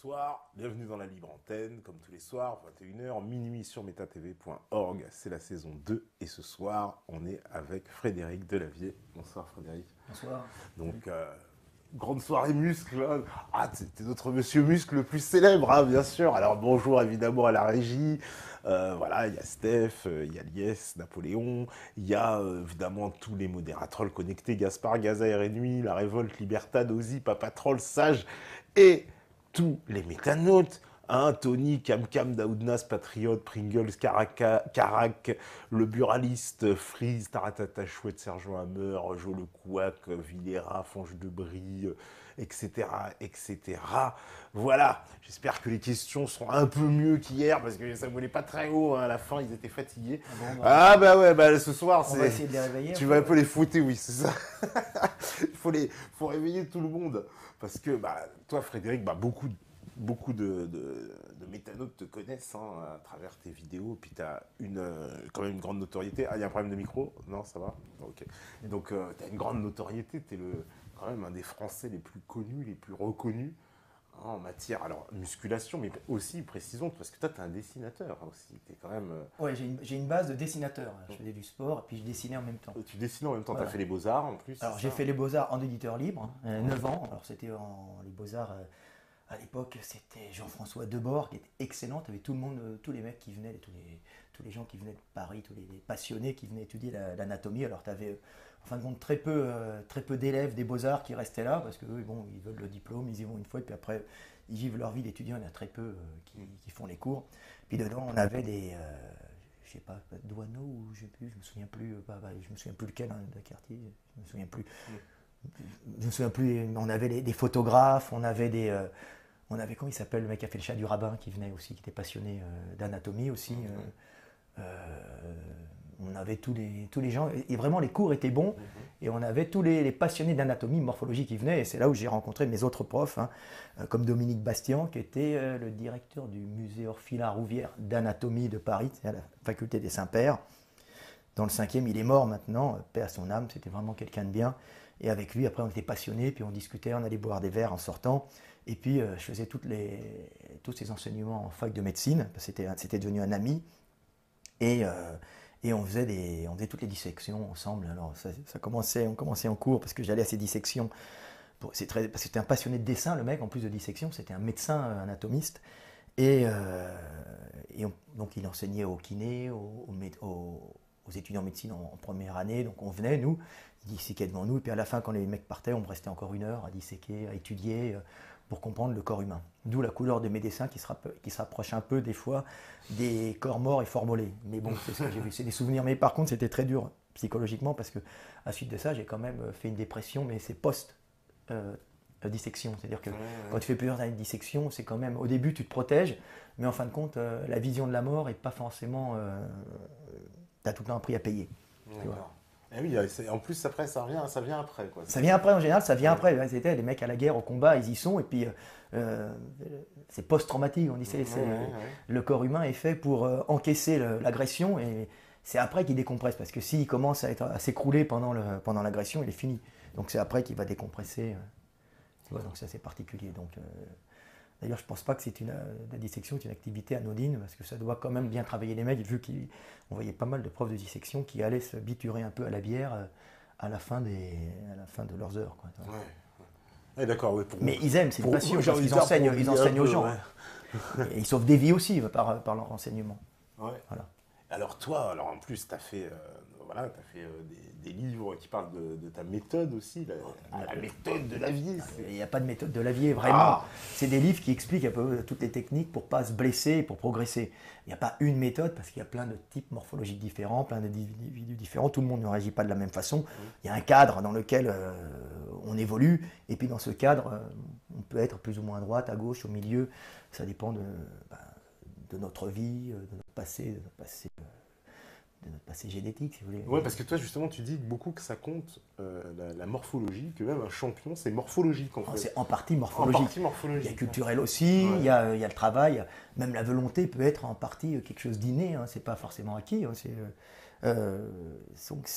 bonsoir, bienvenue dans la libre antenne, comme tous les soirs, 21h, minuit sur metatv.org, c'est la saison 2, et ce soir, on est avec Frédéric Delavier. Bonsoir Frédéric. Bonsoir. Donc, grande soirée muscle, hein. Ah, c'était notre monsieur muscle le plus célèbre, hein, bien sûr. Alors bonjour évidemment à la régie, voilà, il y a Steph, il y a Lies, Napoléon, il y a évidemment tous les modérateurs connectés, Gaspard, Gaza, RNUI, La Révolte, Libertad, Ozzy, Papatrol, Sage, et tous les métanotes, hein, Tony, Cam, Daoudnas, Patriote, Pringles, Carac, le Buraliste, Freeze, Taratata, Chouette, Sergent Hammer, Jo le Couac, Villera, Fange de Brie, etc., etc. Voilà, j'espère que les questions seront un peu mieux qu'hier, parce que ça volait pas très haut, hein, à la fin, ils étaient fatigués. Ah bah ouais, bah ce soir, on va essayer de les réveiller. Tu vas un peu les fouetter, oui, c'est ça. faut réveiller tout le monde. Parce que toi, Frédéric, beaucoup de métanotes te connaissent, hein, à travers tes vidéos. Puis tu as quand même une grande notoriété. Ah, il y a un problème de micro? Non, ça va? Ok. Donc, tu as une grande notoriété. Tu es quand même un des Français les plus connus, les plus reconnus, hein, en matière, alors, musculation, mais aussi, précisons, parce que toi, tu es un dessinateur, hein, aussi. T'es quand même... Ouais, j'ai une base de dessinateur. Je faisais du sport et puis je dessinais en même temps. Tu dessines en même temps, Voilà. Tu as fait les Beaux-Arts en plus? Alors j'ai fait les Beaux-Arts en éditeur libre, 9 ans. Alors c'était les Beaux-Arts, à l'époque, c'était Jean-François Debord qui était excellent. Tu avais tout le monde, tous les mecs qui venaient, tous les gens qui venaient de Paris, tous les passionnés qui venaient étudier l'anatomie. Alors tu avais en fin de compte très peu d'élèves des Beaux-Arts qui restaient là parce que bon, ils veulent le diplôme, ils y vont une fois et puis après ils vivent leur vie d'étudiant. Il y en a très peu qui font les cours. Puis dedans on avait des... je sais pas, Douaneau ou je me souviens plus, je me souviens plus lequel, hein, de quartier, je me souviens plus. Je me souviens plus, on avait des photographes, on avait comment il s'appelle, le mec qui a fait le chat du rabbin qui venait aussi, qui était passionné d'anatomie aussi. On avait tous les gens, et vraiment les cours étaient bons, et on avait tous les passionnés d'anatomie, morphologie qui venaient, et c'est là où j'ai rencontré mes autres profs, hein, comme Dominique Bastian, qui était le directeur du musée Orfila-Rouvière d'anatomie de Paris, à la faculté des Saints-Pères. Dans le 5e, il est mort maintenant, paix à son âme, c'était vraiment quelqu'un de bien. Et avec lui, après, on était passionnés, puis on discutait, on allait boire des verres en sortant. Et puis, je faisais tous ces enseignements en fac de médecine, c'était devenu un ami. Et on faisait toutes les dissections ensemble. Alors, on commençait en cours, parce que j'allais à ces dissections. Parce que c'était un passionné de dessin, le mec, en plus de dissection, c'était un médecin anatomiste. Donc, il enseignait aux kinés, aux étudiants en médecine en première année, donc on venait, nous, ils disséquaient devant nous, et puis à la fin, quand les mecs partaient, on restait encore 1 heure à disséquer, à étudier, pour comprendre le corps humain. D'où la couleur de mes dessins qui se rapproche un peu, des fois, des corps morts et formolés. Mais bon, c'est ce que j'ai vu, c'est des souvenirs. Mais par contre, c'était très dur psychologiquement, parce que à la suite de ça, j'ai quand même fait une dépression, mais c'est post-dissection. C'est-à-dire que quand tu fais plusieurs années de dissection, c'est quand même, au début, tu te protèges, mais en fin de compte, la vision de la mort n'est pas forcément... tu as tout le temps un prix à payer. Et oui, en plus après ça vient après, quoi. Ça vient après, en général, ça vient après. C'était les mecs à la guerre, au combat, ils y sont, et puis c'est post-traumatique. On dit le corps humain est fait pour encaisser l'agression, et c'est après qu'il décompresse, parce que s'il commence à s'écrouler pendant l'agression, il est fini. Donc c'est après qu'il va décompresser. Donc c'est assez particulier. D'ailleurs, je ne pense pas que la dissection est une activité anodine, parce que ça doit quand même bien travailler les mecs, vu qu'on voyait pas mal de profs de dissection qui allaient se biturer un peu à la bière à la fin de leurs heures, quoi. Ouais, d'accord, mais ils aiment, c'est une passion, ils enseignent aux gens. Ouais. Et ils sauvent des vies aussi par leur enseignement. Ouais. Voilà. Alors toi, en plus, tu as fait... des livres qui parlent de ta méthode aussi, la méthode de Lavier. Il n'y a pas de méthode de Lavier, vraiment. C'est des livres qui expliquent un peu toutes les techniques pour ne pas se blesser et pour progresser. Il n'y a pas une méthode, parce qu'il y a plein de types morphologiques différents, plein d'individus différents, tout le monde ne réagit pas de la même façon. Il y a un cadre dans lequel on évolue, et puis dans ce cadre, on peut être plus ou moins à droite, à gauche, au milieu. Ça dépend de notre vie, de notre passé, de notre passé génétique, si vous voulez. Oui, parce que toi, justement, tu dis beaucoup que ça compte la morphologie, que même un champion, c'est morphologique, en fait. C'est en partie morphologique. Il y a culturel aussi, ouais. il y a le travail, même la volonté peut être en partie quelque chose d'inné, hein. C'est pas forcément acquis. Hein. Donc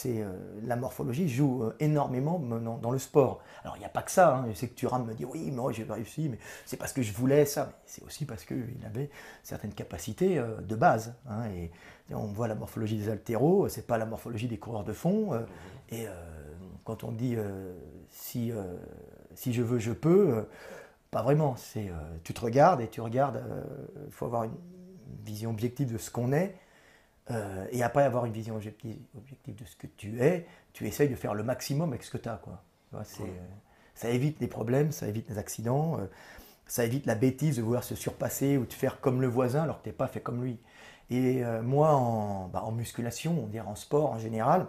la morphologie joue énormément dans le sport. Alors il n'y a pas que ça, hein. Je sais que Thuram me dit oui, mais moi j'ai pas réussi, mais c'est parce que je voulais ça. Mais c'est aussi parce qu'il avait certaines capacités de base, hein. Et on voit la morphologie des haltéros, c'est pas la morphologie des coureurs de fond. Et quand on dit si je veux, je peux, pas vraiment. Tu te regardes et tu regardes, il faut avoir une vision objective de ce qu'on est. Et après avoir une vision objective de ce que tu es, tu essayes de faire le maximum avec ce que tu as. Quoi. Ça évite les problèmes, ça évite les accidents, ça évite la bêtise de vouloir se surpasser ou de faire comme le voisin alors que tu n'es pas fait comme lui. Et moi, en musculation, on dirait en sport en général,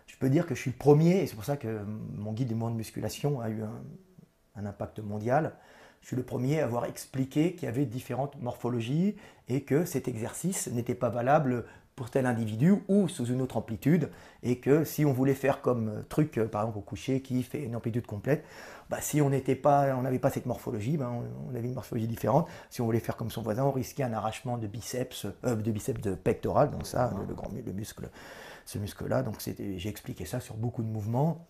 je peux dire que je suis le premier, et c'est pour ça que mon guide du monde de musculation a eu un impact mondial. Je suis le premier à avoir expliqué qu'il y avait différentes morphologies et que cet exercice n'était pas valable pour tel individu ou sous une autre amplitude, et que si on voulait faire comme truc, par exemple au coucher qui fait une amplitude complète, si on n'avait pas cette morphologie, on avait une morphologie différente. Si on voulait faire comme son voisin, on risquait un arrachement de biceps de pectoral, donc ça, le muscle, ce muscle-là. Donc j'ai expliqué ça sur beaucoup de mouvements.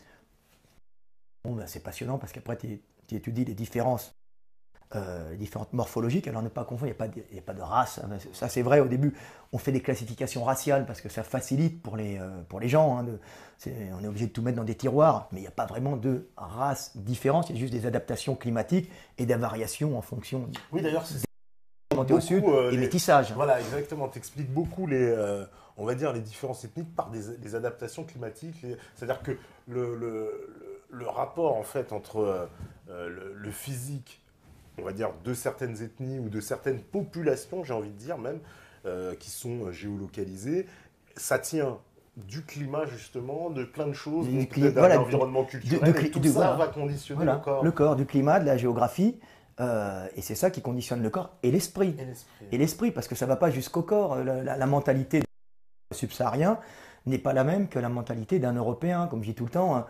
Bon, c'est passionnant parce qu'après tu étudies les différences. Différentes morphologiques, alors ne pas confondre, il n'y a pas de race, hein. Ça c'est vrai, au début on fait des classifications raciales parce que ça facilite pour les gens, hein, on est obligé de tout mettre dans des tiroirs, mais il n'y a pas vraiment de race différente, il y a juste des adaptations climatiques et des variations en fonction Oui, d'ailleurs, c'est au sud et métissage. Voilà, exactement, tu expliques beaucoup on va dire, les différences ethniques par des adaptations climatiques, c'est-à-dire que le rapport en fait entre le physique, on va dire, de certaines ethnies ou de certaines populations, j'ai envie de dire même, qui sont géolocalisées, ça tient du climat justement, de plein de choses, d'un environnement culturel, et tout ça va conditionner le corps. Le corps, du climat, de la géographie, et c'est ça qui conditionne le corps et l'esprit. Et l'esprit, parce que ça ne va pas jusqu'au corps. La mentalité d'un subsaharien n'est pas la même que la mentalité d'un Européen, comme je dis tout le temps, hein.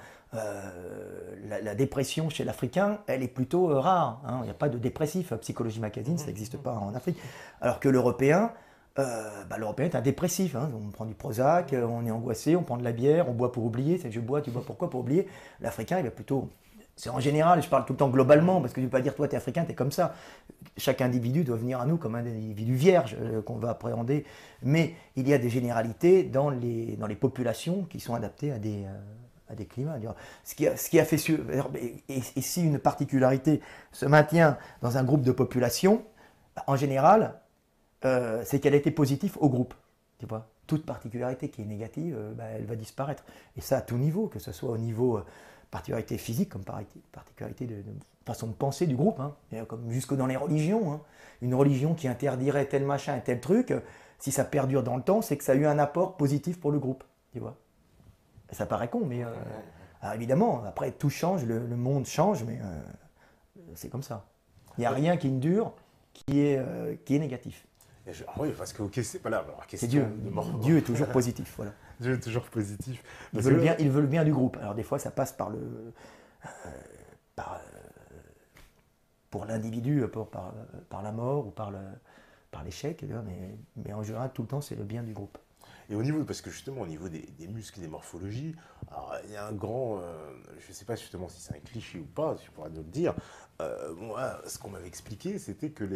La dépression chez l'Africain, elle est plutôt rare, hein. Il n'y a pas de dépressif. Psychologie Magazine, ça n'existe pas en Afrique. Alors que l'Européen est un dépressif, hein. On prend du Prozac, on est angoissé, on prend de la bière, on boit pour oublier. C'est je bois, tu bois pourquoi? Pour oublier. L'Africain, il va plutôt... C'est en général, je parle tout le temps globalement, parce que je ne veux pas dire toi, tu es Africain, tu es comme ça. Chaque individu doit venir à nous comme un individu vierge qu'on va appréhender. Mais il y a des généralités dans les populations qui sont adaptées à des climats. Ce qui a fait et si une particularité se maintient dans un groupe de population, en général, c'est qu'elle a été positive au groupe. Tu vois, toute particularité qui est négative, elle va disparaître. Et ça à tout niveau, que ce soit au niveau particularité physique, comme particularité de façon de penser du groupe, hein, comme jusque dans les religions. Hein. Une religion qui interdirait tel machin et tel truc, si ça perdure dans le temps, c'est que ça a eu un apport positif pour le groupe. Tu vois. Ça paraît con, mais évidemment, après tout change, le monde change, mais c'est comme ça. Il n'y a rien qui ne dure, qui est négatif. Oui, parce que c'est pas là. C'est Dieu. Dieu est toujours positif. Voilà. Dieu est toujours positif. Il veut le bien du groupe. Alors des fois, ça passe pour l'individu, par la mort ou par l'échec, mais en général, tout le temps, c'est le bien du groupe. Et parce que justement, au niveau des muscles et des morphologies, alors, il y a un grand, je ne sais pas justement si c'est un cliché ou pas, tu pourras nous le dire. Moi, ce qu'on m'avait expliqué, c'était que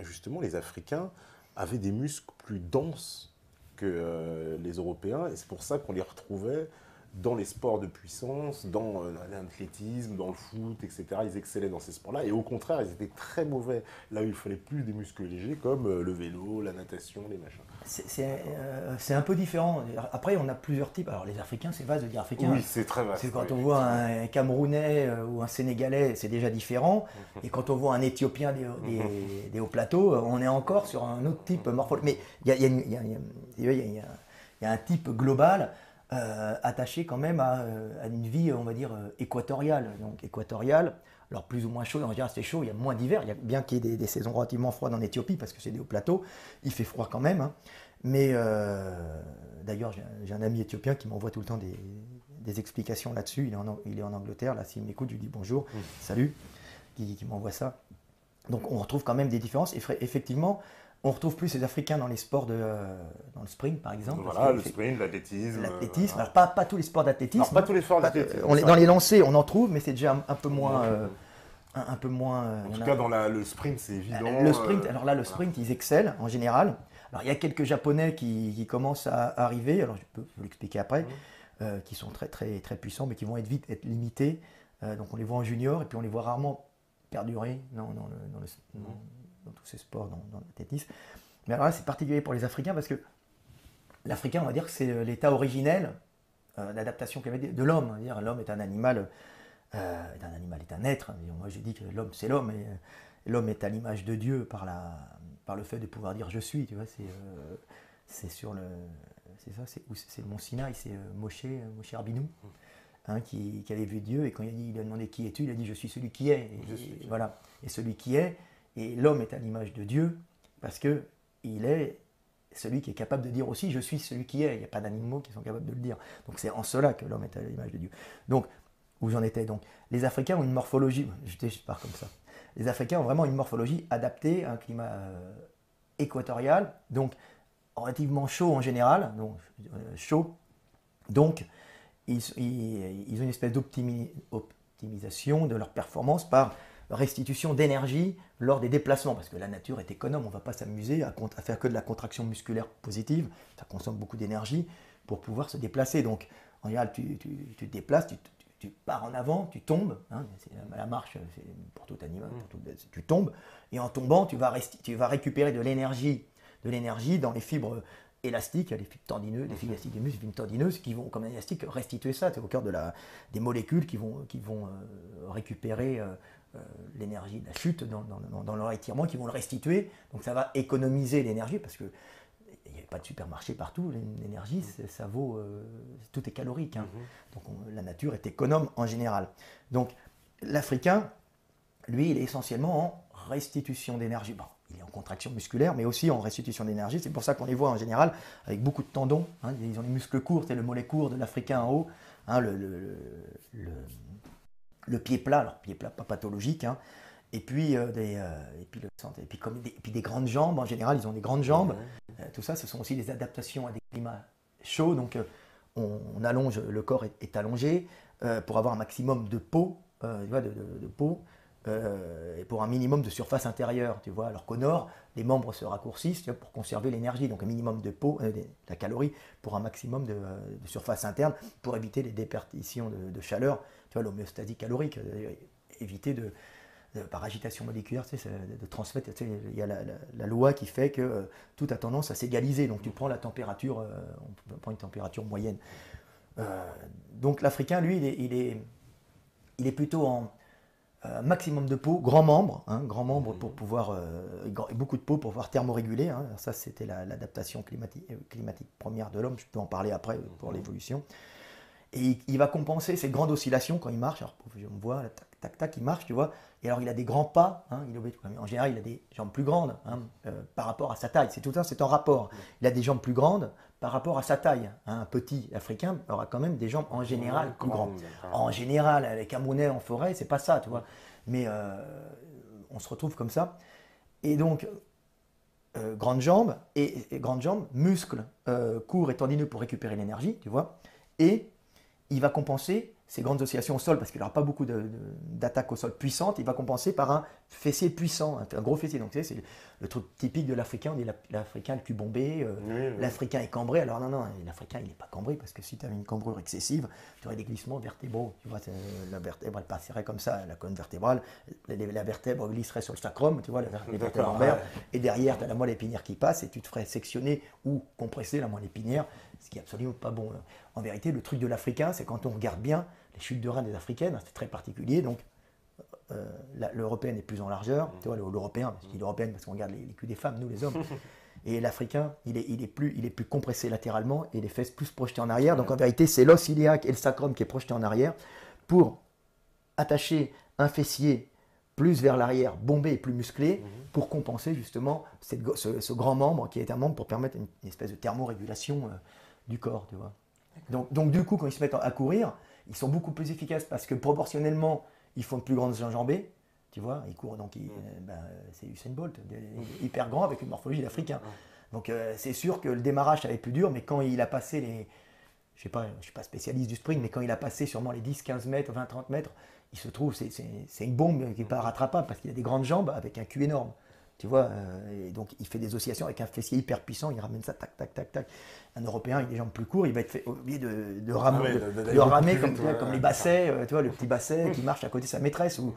justement, les Africains avaient des muscles plus denses que les Européens, et c'est pour ça qu'on les retrouvait dans les sports de puissance, dans l'athlétisme, dans le foot, etc. Ils excellaient dans ces sports-là, et au contraire, ils étaient très mauvais là où il fallait plus des muscles légers, comme le vélo, la natation, les machins. C'est un peu différent. Après, on a plusieurs types. Alors, les Africains, c'est vaste de dire Africains. Oui, c'est très vaste. Quand on voit un Camerounais ou un Sénégalais, c'est déjà différent. Et quand on voit un Éthiopien des hauts plateaux, on est encore sur un autre type morphologique. Mais il y a un type global attaché quand même à une vie, on va dire, équatoriale. Donc, équatoriale. Alors plus ou moins chaud, en général c'est chaud, il y a moins d'hiver, bien qu'il y ait des saisons relativement froides en Éthiopie, parce que c'est des hauts plateaux, il fait froid quand même. Hein. Mais d'ailleurs, j'ai un ami éthiopien qui m'envoie tout le temps des explications là-dessus, il est en Angleterre, là s'il m'écoute, je lui dis bonjour, salut, qui m'envoie ça. Donc on retrouve quand même des différences, et effectivement, On retrouve plus les Africains dans les sports dans le sprint, par exemple. Voilà, le sprint, l'athlétisme. L'athlétisme, voilà. alors pas tous les sports d'athlétisme. Alors, pas tous les sports d'athlétisme. Dans les lancers, on en trouve, mais c'est déjà un peu moins. Un peu moins. En tout cas, dans le sprint, c'est évident. Le sprint, alors là, le sprint, ils excellent en général. Alors, il y a quelques Japonais qui commencent à arriver, alors je peux vous l'expliquer après, qui sont très, très, très puissants, mais qui vont être limités. Donc, on les voit en junior, et puis on les voit rarement perdurer dans tous ces sports, dans l'athlétisme. Mais alors là, c'est particulier pour les Africains, parce que l'Africain, on va dire que c'est l'état originel d'adaptation climatique de l'homme. L'homme est un animal. Est un être. Moi, j'ai dit que l'homme, c'est l'homme. Et l'homme est à l'image de Dieu par le fait de pouvoir dire je suis. Tu vois, c'est sur le. C'est ça, c'est le mont Sinaï, c'est Moshe Rabbeinu, qui avait vu Dieu. Et quand il a demandé qui es-tu, il a dit je suis celui qui est. Et voilà. Et celui qui est. Et l'homme est à l'image de Dieu parce que il est celui qui est capable de dire aussi je suis celui qui est. Il n'y a pas d'animaux qui sont capables de le dire. Donc c'est en cela que l'homme est à l'image de Dieu. Donc où j'en étais donc. Les Africains ont une morphologie, je pars comme ça. Les Africains ont vraiment une morphologie adaptée à un climat équatorial, donc relativement chaud en général, donc chaud. Donc ils ont une espèce d'optimisation de leur performance par restitution d'énergie lors des déplacements, parce que la nature est économe, on ne va pas s'amuser à faire que de la contraction musculaire positive, ça consomme beaucoup d'énergie pour pouvoir se déplacer. Donc en général, tu te déplaces, tu pars en avant, tu tombes, la marche c'est pour tout animal, tu tombes, et en tombant, tu vas récupérer de l'énergie dans les fibres élastiques, les fibres tendineuses, les fibres élastiques des muscles, les fibres tendineuses qui vont, comme un élastique, restituer ça. C'est au cœur des molécules qui vont récupérer l'énergie de la chute dans leur étirement, qui vont le restituer. Donc ça va économiser l'énergie parce que il n'y a pas de supermarché partout, l'énergie, ça vaut, tout est calorique. Donc la nature est économe en général. Donc l'Africain, lui, il est essentiellement en restitution d'énergie. Bon, il est en contraction musculaire, mais aussi en restitution d'énergie. C'est pour ça qu'on les voit en général avec beaucoup de tendons. Ils ont les muscles courts, c'est le mollet court de l'Africain en haut, le pied plat, alors pied plat pas pathologique, et puis, des grandes jambes, en général ils ont des grandes jambes. Tout ça, ce sont aussi des adaptations à des climats chauds, donc on allonge, le corps est allongé pour avoir un maximum de peau, de peau, et pour un minimum de surface intérieure, tu vois, alors qu'au nord, les membres se raccourcissent pour conserver l'énergie, donc un minimum de peau, la calorie, pour un maximum de surface interne, pour éviter les déperditions de chaleur, tu vois, l'homéostasie calorique, éviter par agitation moléculaire, de transmettre, il y a la loi qui fait que tout a tendance à s'égaliser, donc tu prends la température, on prend une température moyenne. Donc l'Africain, lui, il est plutôt en maximum de peau, grand membre pour pouvoir, beaucoup de peau pour pouvoir thermoréguler, ça c'était l'adaptation climatique première de l'homme, je peux en parler après pour l'évolution. Et il va compenser ces grandes oscillations quand il marche. Alors, on voit, tac, tac, tac, il marche, tu vois. Et alors, il a des grands pas. En général, il a des jambes plus grandes par rapport à sa taille. C'est tout ça, c'est en rapport. Il a des jambes plus grandes par rapport à sa taille. Un petit Africain aura quand même des jambes en général plus grandes. En général, les Camerounais en forêt, c'est pas ça, tu vois. Mais on se retrouve comme ça. Et donc, grandes jambes, muscles courts et tendineux pour récupérer l'énergie, tu vois. Et il va compenser ces grandes oscillations au sol, parce qu'il n'aura pas beaucoup d'attaques au sol puissantes, il va compenser par un fessier puissant, un gros fessier. Donc tu sais, c'est le truc typique de l'Africain, on dit l'Africain le cul bombé, l'Africain est cambré. Alors non, l'Africain il n'est pas cambré, parce que si tu avais une cambrure excessive, tu aurais des glissements vertébraux. Tu vois, la vertèbre elle passerait comme ça, la colonne vertébrale, la vertèbre glisserait sur le sacrum, tu vois, les vertèbres lombaires, et derrière tu as la moelle épinière qui passe, et tu te ferais sectionner ou compresser la moelle épinière, ce qui est absolument pas bon. En vérité, le truc de l'Africain, c'est quand on regarde bien les chutes de rein des Africaines, c'est très particulier. Donc, l'Européenne est plus en largeur. Tu vois, l'Européen, je dis l'Européenne parce qu'on regarde les culs des femmes, nous les hommes. Et l'Africain, il est plus compressé latéralement et les fesses plus projetées en arrière. Donc, en vérité, c'est l'os iliaque et le sacrum qui est projeté en arrière pour attacher un fessier plus vers l'arrière, bombé et plus musclé, pour compenser justement ce grand membre qui est un membre pour permettre une espèce de thermorégulation du corps, tu vois. Donc du coup, quand ils se mettent à courir, ils sont beaucoup plus efficaces parce que proportionnellement, ils font de plus grandes enjambées. Tu vois, il court, donc c'est Usain Bolt, hyper grand avec une morphologie d'Africain. Donc c'est sûr que le démarrage, ça avait plus dur, mais quand il a passé les... Je ne suis pas spécialiste du sprint, mais quand il a passé sûrement les 10, 15 mètres, 20, 30 mètres, il se trouve, c'est une bombe qui n'est pas rattrapable parce qu'il a des grandes jambes avec un cul énorme. Tu vois, et donc il fait des oscillations avec un fessier hyper puissant, il ramène ça, tac, tac, tac, tac. Un Européen avec des jambes plus courtes, il va être obligé de ramer comme les bassets, tu vois, le petit basset qui marche à côté de sa maîtresse, ou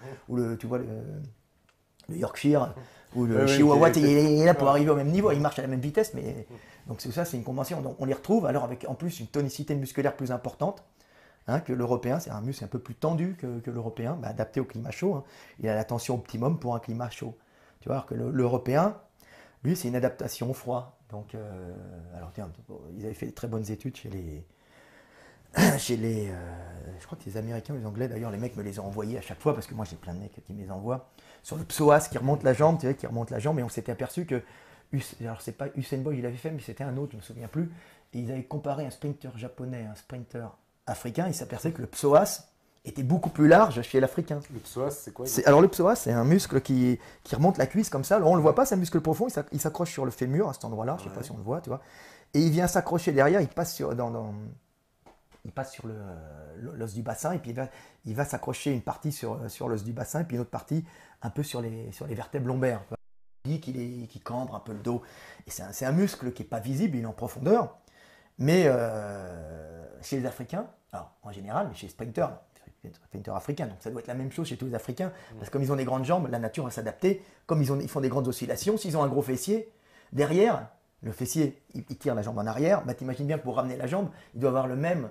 tu vois, le Yorkshire, ou le Chihuahua, il est là pour arriver au même niveau, il marche à la même vitesse, mais donc ça, c'est une convention. Donc on les retrouve, alors avec en plus une tonicité musculaire plus importante. Que l'Européen, c'est un muscle un peu plus tendu que l'Européen, adapté au climat chaud. Il a la tension optimum pour un climat chaud. Tu vois, alors que l'Européen, lui, c'est une adaptation au froid. Donc, alors tiens, ils avaient fait de très bonnes études chez les, je crois que les Américains, les Anglais, d'ailleurs, les mecs me les ont envoyés à chaque fois parce que moi j'ai plein de mecs qui me les envoient sur le psoas qui remonte la jambe, tu sais, qui remonte la jambe, et on s'était aperçu que, alors c'est pas Usain Bolt, il l'avait fait, mais c'était un autre, je me souviens plus, et ils avaient comparé un sprinter japonais, un sprinter africain, ils s'aperçaient que le psoas était beaucoup plus large chez l'Africain. Le psoas, c'est quoi? Alors le psoas, c'est un muscle qui remonte la cuisse comme ça. Alors on le voit pas, c'est un muscle profond, il s'accroche sur le fémur à cet endroit-là, je sais pas si on le voit, tu vois. Et il vient s'accrocher derrière, il passe sur l'os du bassin, et puis il va s'accrocher une partie sur l'os du bassin, et puis une autre partie un peu sur les vertèbres lombaires. Il dit qu'il cambre un peu le dos. Et c'est un muscle qui n'est pas visible, il est en profondeur. Mais chez les Africains, alors en général, mais chez les sprinters africains, donc ça doit être la même chose chez tous les Africains, parce que comme ils ont des grandes jambes, la nature va s'adapter. Comme ils font des grandes oscillations, s'ils ont un gros fessier, derrière, le fessier, il tire la jambe en arrière, t'imagines bien que pour ramener la jambe, il doit avoir le même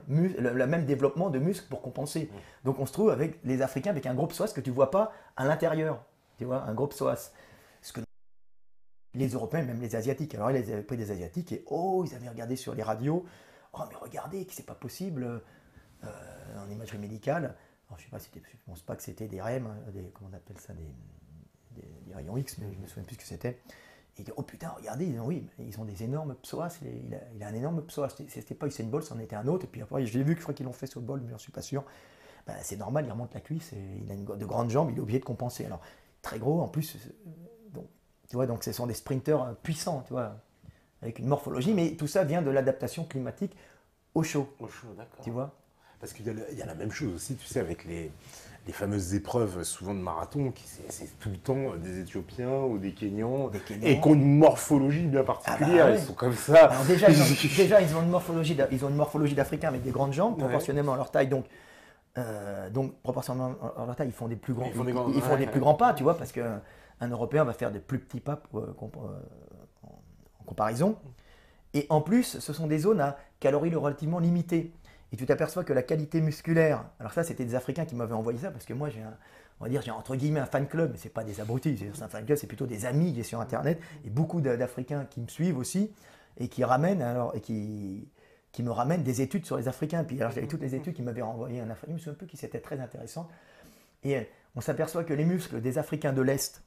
développement de muscle pour compenser. Donc on se trouve avec les Africains avec un gros psoas que tu ne vois pas à l'intérieur. Tu vois, un gros psoas. Ce que les Européens, même les Asiatiques, alors ils avaient pris des Asiatiques et ils avaient regardé sur les radios, mais regardez, c'est pas possible, en imagerie médicale, alors je sais pas, je pense pas que c'était des REM, comment on appelle ça, des rayons X, mais je me souviens plus ce que c'était. Et oh putain, regardez, ils ont des énormes psoas, il a un énorme psoas, c'était pas Usain Bolt, c'en était un autre, et puis après, je l'ai vu, je crois qu'ils l'ont fait sur le bol, mais j'en suis pas sûr. C'est normal, il remonte la cuisse, et il a de grandes jambes, il est obligé de compenser. Alors, très gros, en plus, donc, tu vois, donc ce sont des sprinteurs puissants, tu vois, avec une morphologie, mais tout ça vient de l'adaptation climatique au chaud. Au chaud, d'accord. Tu vois. Parce qu'il y a la même chose aussi, tu sais, avec les fameuses épreuves souvent de marathon, c'est tout le temps des Éthiopiens ou des Kenyans, et qui ont une morphologie bien particulière, ils sont comme ça. Alors déjà, ils ont une morphologie d'Africains avec des grandes jambes, proportionnellement à leur taille, donc proportionnellement à leur taille, ils font des plus grands pas, tu vois, parce qu'un Européen va faire des plus petits pas en comparaison. Et en plus, ce sont des zones à calories relativement limitées. Et tu t'aperçois que la qualité musculaire, alors ça c'était des Africains qui m'avaient envoyé ça, parce que moi j'ai entre guillemets un fan club, mais c'est pas des abrutis, c'est un fan club, c'est plutôt des amis qui sont sur internet, et beaucoup d'Africains qui me suivent aussi, et qui me ramènent des études sur les Africains. Puis alors j'avais toutes les études qui m'avaient renvoyé un Africain, je me souviens un peu qui c'était très intéressant. Et on s'aperçoit que les muscles des Africains de l'Est,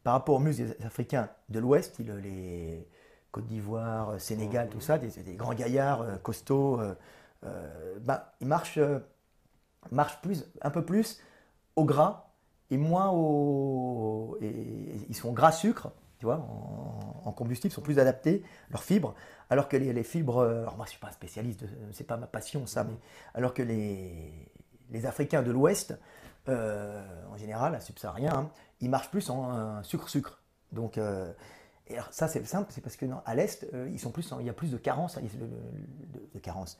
par rapport aux muscles des Africains de l'Ouest, les Côte d'Ivoire, Sénégal, tout ça, des grands gaillards costauds, ils marchent un peu plus au gras et moins ils sont gras sucre, tu vois, en combustible, sont plus adaptés, leurs fibres, alors que les fibres, alors moi je suis pas un spécialiste, c'est pas ma passion ça, mais alors que les Africains de l'Ouest, en général, subsahariens, ils marchent plus en sucre-sucre. Donc et alors ça c'est simple, c'est parce que à l'Est, il y a plus de carence, de carence.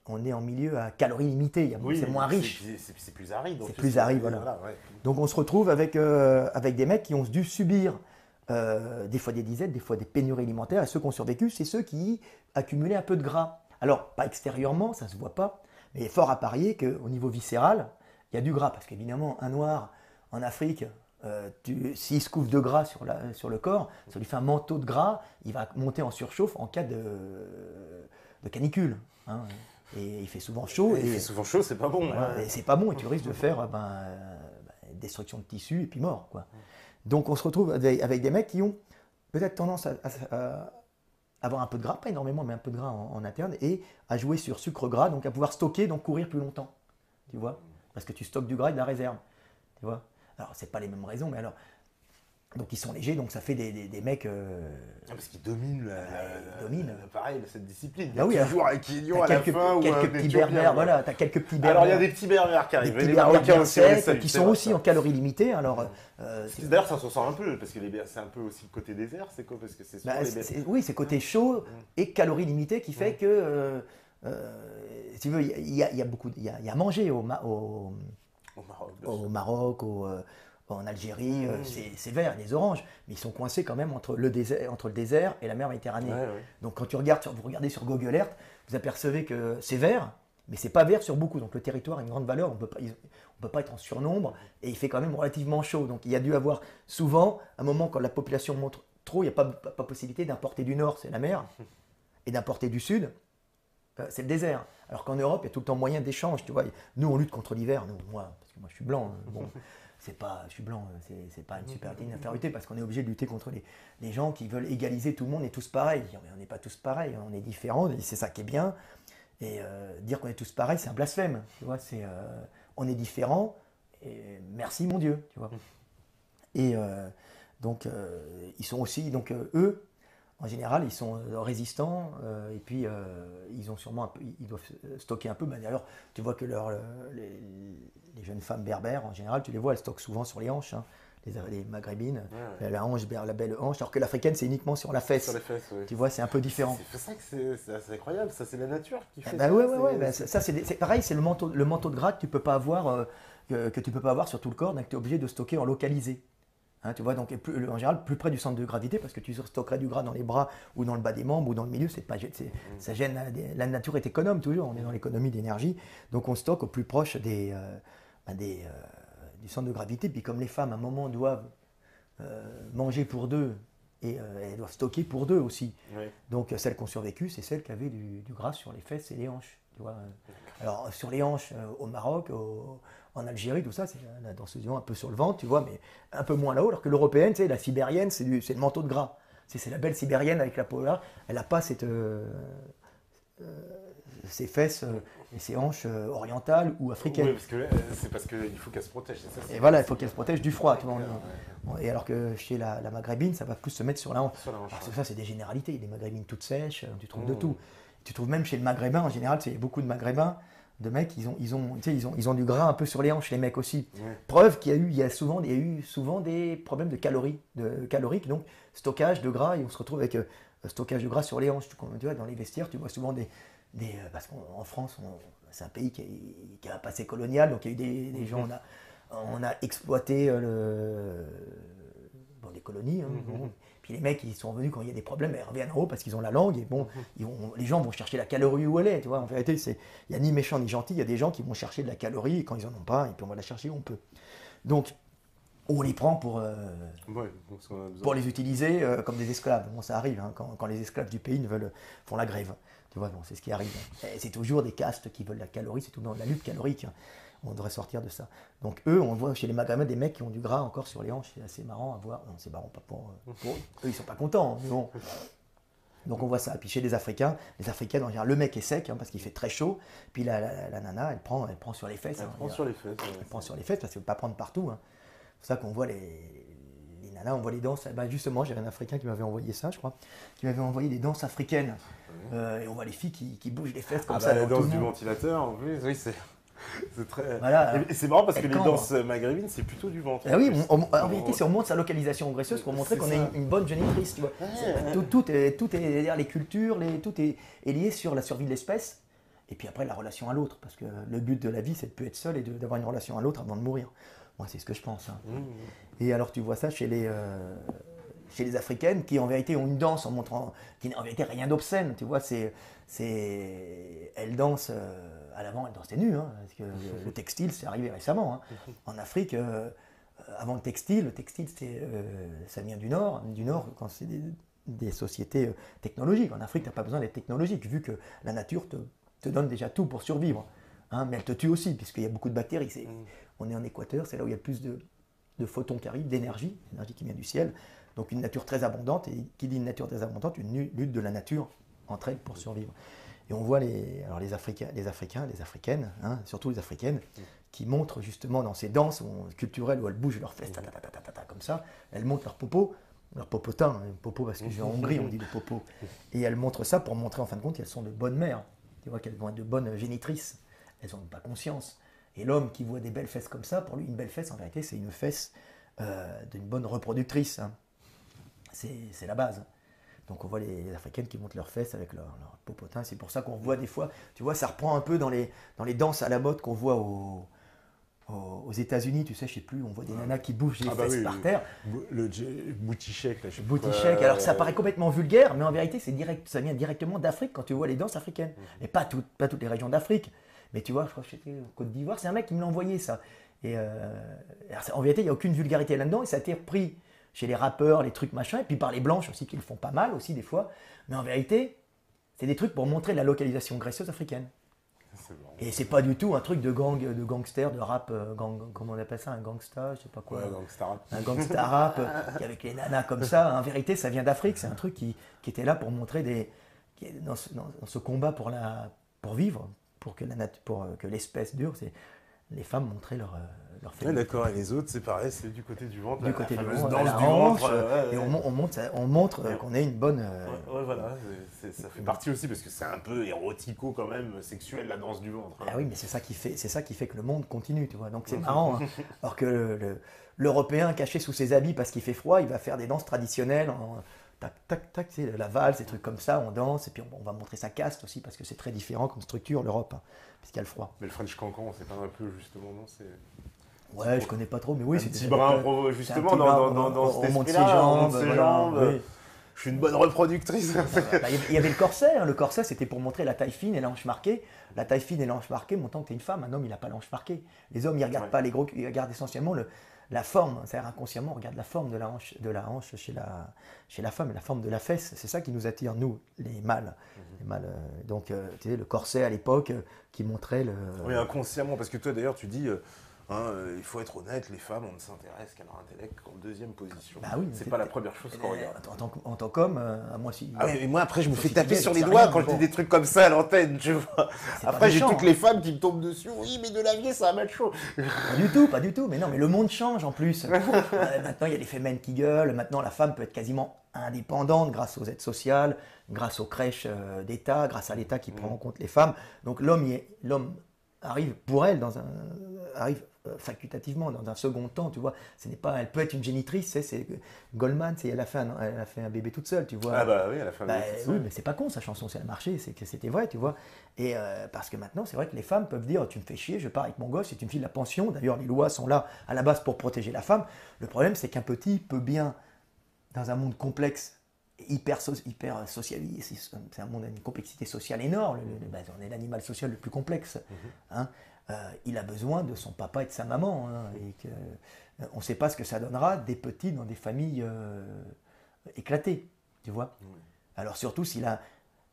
On est en milieu à calories limitées, c'est moins riche. C'est plus aride. C'est plus aride, voilà. Donc on se retrouve avec des mecs qui ont dû subir des fois des disettes, des fois des pénuries alimentaires, et ceux qui ont survécu, c'est ceux qui accumulaient un peu de gras. Alors, pas extérieurement, ça ne se voit pas, mais fort à parier qu'au niveau viscéral, il y a du gras, parce qu'évidemment, un noir en Afrique, s'il se couvre de gras sur le corps, ça lui fait un manteau de gras, il va monter en surchauffe en cas de canicule. Et il fait souvent chaud. Il fait souvent chaud, c'est pas bon. Et c'est pas bon, et tu risques de faire destruction de tissu et puis mort, quoi. Donc on se retrouve avec des mecs qui ont peut-être tendance à avoir un peu de gras, pas énormément, mais un peu de gras en interne, et à jouer sur sucre gras, donc à pouvoir stocker, donc courir plus longtemps. Tu vois, parce que tu stockes du gras et de la réserve. tu vois. Alors, c'est pas les mêmes raisons, mais alors. Donc, ils sont légers, donc ça fait des mecs. Parce qu'ils dominent, pareil, cette discipline. Il y a oui, toujours un Quignon à la fin. Quelques petits berbères, voilà, t'as quelques petits berbères. Alors, il y a des petits berbères qui arrivent. Des petits berbères aussi, qui sont aussi en calories limitées. Alors, d'ailleurs, ça se ressent un peu, parce que c'est un peu aussi le côté désert, c'est quoi? Parce que c'est oui, c'est côté chaud et calories limitées qui fait que, si tu veux, il y a beaucoup, il y a à manger au Maroc, en Algérie, c'est vert, des oranges, mais ils sont coincés quand même entre le désert et la mer Méditerranée. Donc quand vous regardez sur Google Earth, vous apercevez que c'est vert, mais c'est pas vert sur beaucoup. Donc le territoire a une grande valeur, on peut pas être en surnombre, et il fait quand même relativement chaud. Donc il y a dû avoir souvent, un moment quand la population monte trop, il n'y a pas possibilité d'importer du nord, c'est la mer, et d'importer du sud, c'est le désert. Alors qu'en Europe, il y a tout le temps moyen d'échange. Tu vois, nous on lutte contre l'hiver, parce que moi je suis blanc. Bon, je suis blanc, c'est pas une supériorité, une infériorité, parce qu'on est obligé de lutter contre les gens qui veulent égaliser tout le monde et tous pareils. On n'est pas tous pareils, on est différents, et c'est ça qui est bien. Et dire qu'on est tous pareils, c'est un blasphème. Tu vois, on est différents, et merci mon Dieu. Tu vois. Et donc, ils sont aussi, eux, en général, ils sont résistants, et puis ils ont sûrement ils doivent stocker un peu. D'ailleurs, tu vois que les jeunes femmes berbères, en général, tu les vois, elles stockent souvent sur les hanches, hein, les maghrébines, la belle hanche, alors que l'africaine, c'est uniquement sur la fesse. Sur les fesses, oui. Tu vois, c'est un peu différent. C'est ça que c'est incroyable, ça, c'est la nature qui fait ça. Ça, c'est pareil, c'est le manteau de gras que tu peux pas avoir, que tu peux pas avoir sur tout le corps, donc tu es obligé de stocker en localisé. Hein, tu vois, donc en général plus près du centre de gravité, parce que tu stockerais du gras dans les bras ou dans le bas des membres ou dans le milieu, ça gêne. La nature est économe toujours, on est dans l'économie d'énergie, donc on stocke au plus proche du centre de gravité. Puis comme les femmes à un moment doivent manger pour deux, et elles doivent stocker pour deux aussi. Oui. Donc celles qui ont survécu, c'est celles qui avaient du gras sur les fesses et les hanches. Tu vois. Alors sur les hanches au Maroc, en Algérie, tout ça, c'est la danseuse un peu sur le ventre, tu vois, mais un peu moins là-haut. Alors que l'européenne, tu sais, la sibérienne, c'est le manteau de gras. C'est la belle sibérienne avec la peau là. Elle n'a pas ses fesses et ses hanches orientales ou africaines. Oui, parce qu'il faut qu'elle se protège. Ça, et voilà, il faut qu'elle se protège du froid. Tu vois, et alors que chez la maghrébine, ça va plus se mettre sur la hanche. Alors ça, c'est des généralités. Les maghrébines toutes sèches, tu trouves de tout. Tu trouves même chez le maghrébin, en général, il y a beaucoup de maghrébins, de mecs, ils ont du gras un peu sur les hanches, les mecs aussi. Ouais. Preuve qu'il y a eu souvent des problèmes caloriques, donc stockage de gras, et on se retrouve avec stockage de gras sur les hanches. Tu vois, dans les vestiaires, tu vois souvent parce qu'en France, c'est un pays qui a un passé colonial, donc il y a eu des gens, on a exploité des colonies. Bon. Puis les mecs, ils sont venus quand il y a des problèmes, ils reviennent en haut parce qu'ils ont la langue, et bon, les gens vont chercher la calorie où elle est, tu vois. En vérité, il n'y a ni méchant ni gentil, il y a des gens qui vont chercher de la calorie, et quand ils n'en ont pas, et puis on va la chercher où on peut. Donc, on les prend pour les utiliser comme des esclaves. Bon, ça arrive, hein, quand les esclaves du pays font la grève. Tu vois, bon, c'est ce qui arrive. Et c'est toujours des castes qui veulent la calorie, c'est tout dans la lutte calorique. Hein. On devrait sortir de ça. Donc eux, on voit chez les maghrébins des mecs qui ont du gras encore sur les hanches. C'est assez marrant à voir. Non, c'est marrant pas pour eux. Eux, ils sont pas contents. Mais bon. Donc on voit ça. Puis chez les Africains, en général, le mec est sec parce qu'il fait très chaud. Puis la nana, elle prend sur les fesses. Elle prend sur les fesses. Elle prend sur les fesses parce qu'elle ne veut pas prendre partout. Hein. C'est pour ça qu'on voit les nanas, on voit les danses. Justement, j'avais un Africain qui m'avait envoyé ça, je crois, qui m'avait envoyé des danses africaines. Et on voit les filles qui bougent les fesses comme ça. La danse du ventilateur, en plus, oui, c'est très... Voilà. Et c'est marrant parce que les danses maghrébines, c'est plutôt du ventre. Oui, en vérité, on montre sa localisation graisseuse pour montrer qu'on est une bonne génitrice. Tu vois. Tout est les cultures, tout est lié sur la survie de l'espèce. Et puis après, la relation à l'autre. Parce que le but de la vie, c'est de ne plus être seul et d'avoir une relation à l'autre avant de mourir. Moi, c'est ce que je pense. Hein. Et alors, tu vois ça chez les Africaines qui, en vérité, ont une danse qui n'est en vérité rien d'obscène. Tu vois, elles dansent à l'avant, elles dansaient nues. Hein, parce que le textile, c'est arrivé récemment. Hein. En Afrique, avant le textile, ça vient du Nord. Du Nord, quand c'est des sociétés technologiques. En Afrique, tu n'as pas besoin d'être technologique, vu que la nature te donne déjà tout pour survivre. Hein, mais elle te tue aussi, puisqu'il y a beaucoup de bactéries. On est en Équateur, c'est là où il y a le plus de photons qui arrivent, d'énergie qui vient du ciel. Donc une nature très abondante, et qui dit une nature très abondante, une lutte de la nature entre elles pour survivre. Et on voit les Africains, les Africaines, hein, surtout les Africaines, qui montrent justement dans ces danses culturelles où elles bougent leurs fesses, comme ça, elles montrent leur popotin, hein, popo parce que je vais en Hongrie, on dit le popo. Et elles montrent ça pour montrer en fin de compte qu'elles sont de bonnes mères, tu vois, qu'elles vont être de bonnes génitrices. Elles n'ont pas conscience. Et l'homme qui voit des belles fesses comme ça, pour lui, une belle fesse, en vérité, c'est une fesse d'une bonne reproductrice. Hein. C'est la base. Donc on voit les Africaines qui montent leurs fesses avec leur popotin. C'est pour ça qu'on voit des fois, tu vois, ça reprend un peu dans les danses à la mode qu'on voit aux États-Unis, tu sais, je sais plus, on voit des nanas qui bougent les fesses par terre. Le booty shake, là, je sais Booty shake. Alors ça paraît complètement vulgaire, mais en vérité, ça vient directement d'Afrique quand tu vois les danses africaines. Et pas toutes les régions d'Afrique. Mais tu vois, je crois que j'étais en Côte d'Ivoire, c'est un mec qui me l'a envoyé ça. Et en vérité, il n'y a aucune vulgarité là-dedans et ça a été repris chez les rappeurs, les trucs machin, et puis par les blanches aussi qui le font pas mal aussi des fois. Mais en vérité, c'est des trucs pour montrer la localisation graisseuse africaine. Et c'est pas du tout un truc de gangster, de rap, comment on appelle ça, un gangsta, je sais pas quoi. Ouais, gangsta rap. Un gangsta rap avec les nanas comme ça. En vérité, ça vient d'Afrique. C'est un truc qui était là pour montrer dans ce combat pour vivre, pour que l'espèce dure. Les femmes montraient leur féminité. Ouais, d'accord, et les autres, c'est pareil, c'est du côté du ventre. Du côté du ventre, danse la du hanche, ventre. et on montre qu'on est une bonne. Ouais, voilà, ça fait partie aussi parce que c'est un peu érotico quand même, sexuel, la danse du ventre. Ah oui, mais c'est ça qui fait que le monde continue, tu vois. Donc c'est marrant. Hein. Alors que l'Européen caché sous ses habits parce qu'il fait froid, il va faire des danses traditionnelles en tac tac tac, tu sais, la valse, des trucs comme ça, on danse et puis on va montrer sa caste aussi parce que c'est très différent comme structure l'Europe, hein, puisqu'il y a le froid. Mais le French cancan, c'est pas un peu justement, non, c'est... Ouais, je connais pas trop, mais oui, c'est un petit brin, justement, dans cet on monte ses esprit-là, jambes, oui. Je suis une bonne reproductrice. Il y avait le corset. Hein. Le corset, c'était pour montrer la taille fine et la hanche marquée. La taille fine et la hanche marquée, montant que tu es une femme, un homme, il n'a pas la hanche marquée. Les hommes, ils ne regardent pas les gros, ils regardent essentiellement la forme. C'est-à-dire inconsciemment, on regarde la forme de la hanche chez la femme et la forme de la fesse. C'est ça qui nous attire, nous, les mâles. Les mâles donc, tu sais, le corset à l'époque qui montrait le... Oui, inconsciemment, parce que toi, d'ailleurs, tu dis... il faut être honnête, les femmes, on ne s'intéresse qu'à leur intellect qu'en deuxième position. Bah oui, c'est pas la première chose qu'on regarde. En tant qu'homme, moi si. Ah oui, mais moi après je me fais taper sur les doigts quand je dis des trucs comme ça à l'antenne, tu vois. Après j'ai toutes les femmes qui me tombent dessus. Oui, mais de lavier, ça va mettre chaud. Pas du tout. Mais non, mais le monde change en plus. Maintenant, il y a les femmes qui gueulent. Maintenant, la femme peut être quasiment indépendante grâce aux aides sociales, grâce aux crèches d'État, grâce à l'État qui prend en compte les femmes. Donc l'homme arrive pour elle arrive facultativement dans un second temps, tu vois. Elle peut être une génitrice, c'est Goldman, elle a fait un bébé toute seule, tu vois. Ah bah oui, elle a fait un bébé toute seule. Oui, mais c'est pas con sa chanson, si elle a marché, c'est que c'était vrai, tu vois. Et parce que maintenant, c'est vrai que les femmes peuvent dire, tu me fais chier, je pars avec mon gosse, et tu me files la pension. D'ailleurs, les lois sont là à la base pour protéger la femme. Le problème, c'est qu'un petit peut bien, dans un monde complexe, hyper socialisé, c'est un monde à une complexité sociale énorme, on est l'animal social le plus complexe, hein. Il a besoin de son papa et de sa maman, hein, et on ne sait pas ce que ça donnera des petits dans des familles éclatées, tu vois. Alors surtout s'il a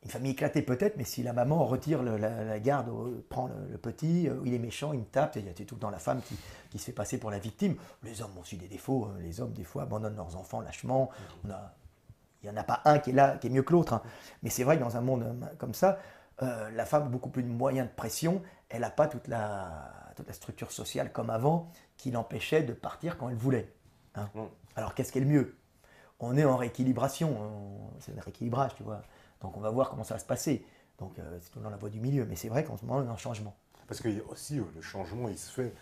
une famille éclatée peut-être, mais si la maman retire la garde, prend le petit, il est méchant, il me tape, il y a tout le temps la femme qui se fait passer pour la victime. Les hommes ont aussi des défauts, hein. Les hommes des fois abandonnent leurs enfants lâchement, il n'y en a pas un qui est là, qui est mieux que l'autre, hein. Mais c'est vrai que dans un monde comme ça, la femme a beaucoup plus de moyens de pression, elle n'a pas toute la structure sociale comme avant qui l'empêchait de partir quand elle voulait, hein. Alors qu'est-ce qui est le mieux? On est en rééquilibration, c'est un rééquilibrage, tu vois. Donc on va voir comment ça va se passer. Donc c'est tout dans la voie du milieu, mais c'est vrai qu'en ce moment on est en changement. Parce que aussi le changement il se fait,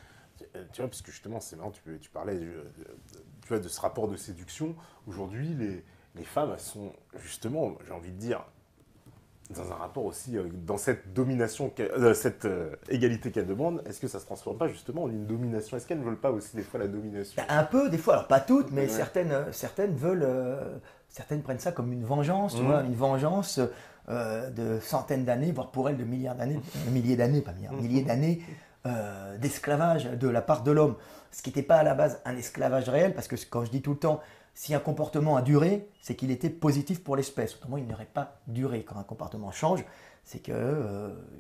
tu vois, parce que justement c'est marrant, tu parlais tu vois, de ce rapport de séduction. Aujourd'hui les femmes elles sont justement, j'ai envie de dire, dans un rapport aussi, dans cette domination, cette égalité qu'elles demandent, est-ce que ça ne se transforme pas justement en une domination? Est-ce qu'elles ne veulent pas aussi des fois la domination? Un peu, des fois, alors pas toutes, mais certaines veulent, certaines prennent ça comme une vengeance, tu vois, une vengeance de centaines d'années, voire pour elles de milliers d'années, pas milliards, milliers d'années d'esclavage de la part de l'homme. Ce qui n'était pas à la base un esclavage réel, parce que quand je dis tout le temps, si un comportement a duré, c'est qu'il était positif pour l'espèce. Autrement, il n'aurait pas duré. Quand un comportement change, c'est qu'il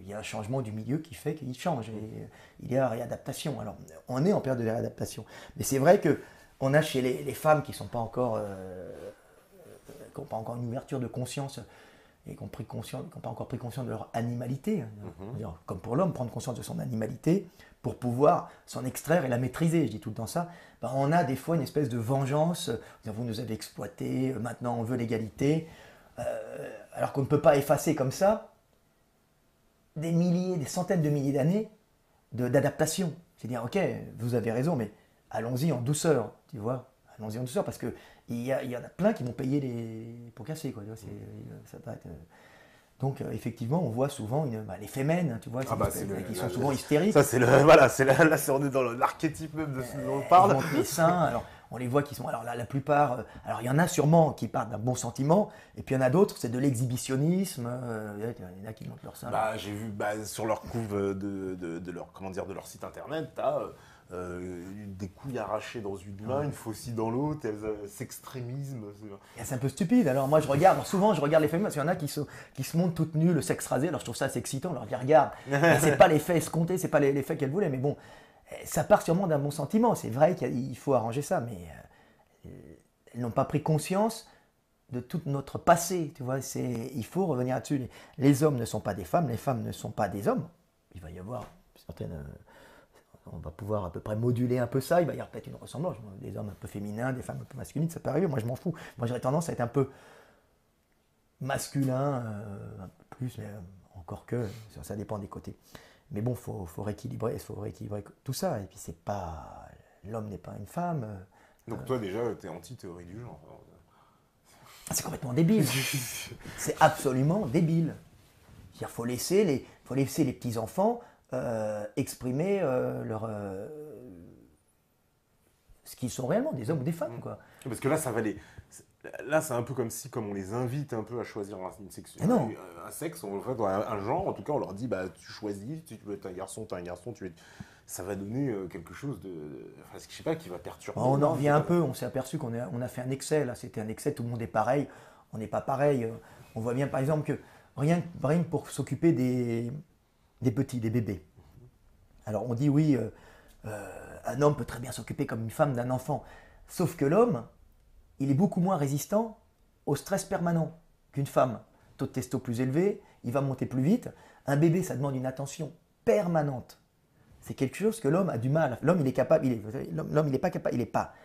y a un changement du milieu qui fait qu'il change. Et, il y a réadaptation. Alors, on est en période de réadaptation. Mais c'est vrai qu'on a chez les femmes qui n'ont pas encore une ouverture de conscience et qui n'ont pas encore pris conscience de leur animalité, c'est-à-dire, comme pour l'homme, prendre conscience de son animalité pour pouvoir s'en extraire et la maîtriser, je dis tout le temps ça, ben, on a des fois une espèce de vengeance, vous nous avez exploités, maintenant on veut l'égalité, alors qu'on ne peut pas effacer comme ça des milliers, des centaines de milliers d'années d'adaptation. C'est dire, ok, vous avez raison, mais allons-y en douceur, tu vois, allons-y en douceur, parce qu'il y en a plein qui vont payer les pots cassés, quoi, tu vois, ça va être, donc effectivement, on voit souvent les fémènes, tu vois, qui sont souvent hystériques. Ça c'est voilà, là on est dans l'archétype même de ce dont on parle. Ils montrent les seins, alors on les voit qui sont, alors la plupart, alors il y en a sûrement qui partent d'un bon sentiment, et puis il y en a d'autres, c'est de l'exhibitionnisme, il y en a qui montrent leur sein. Bah, j'ai vu sur leur couve de leur, comment dire, de leur site internet, t'as des couilles arrachées dans une main, une faucille dans l'autre, elles s'extrémisme. C'est un peu stupide. Alors moi souvent je regarde les femmes, parce qu'il y en a qui se montrent toutes nues, le sexe rasé, alors je trouve ça assez excitant, alors je les regarde. C'est pas l'effet escompté, c'est pas l'effet qu'elles voulaient, mais bon, ça part sûrement d'un bon sentiment. C'est vrai qu'il faut arranger ça, mais elles n'ont pas pris conscience de tout notre passé. Tu vois, il faut revenir là-dessus. Les hommes ne sont pas des femmes, les femmes ne sont pas des hommes. Il va y avoir certaines... On va pouvoir à peu près moduler un peu ça. Il va y avoir peut-être une ressemblance. Des hommes un peu féminins, des femmes un peu masculines, ça peut arriver. Moi, je m'en fous. Moi, j'aurais tendance à être un peu masculin, un peu plus, mais encore que ça dépend des côtés. Mais bon, faut rééquilibrer tout ça. Et puis, l'homme n'est pas une femme. Donc toi, déjà, t'es anti-théorie du genre. C'est complètement débile. C'est absolument débile. Il faut laisser les petits-enfants exprimer ce qu'ils sont réellement, des hommes ou des femmes, quoi. Parce que là, là, c'est un peu comme on les invite un peu à choisir un sexe, un genre. En tout cas, on leur dit, bah, tu choisis, tu veux être un garçon, ça va donner quelque chose enfin, je sais pas, qui va perturber. On en revient un peu. On s'est aperçu qu'on a fait un excès. Là, c'était un excès. Tout le monde est pareil. On n'est pas pareil. On voit bien, par exemple, que rien que pour s'occuper des petits, des bébés. Alors on dit oui, un homme peut très bien s'occuper comme une femme d'un enfant. Sauf que l'homme, il est beaucoup moins résistant au stress permanent qu'une femme. Taux de testo plus élevé, il va monter plus vite. Un bébé, ça demande une attention permanente. C'est quelque chose que l'homme a du mal. L'homme, il est capable, l'homme, il n'est pas capable, il n'est pas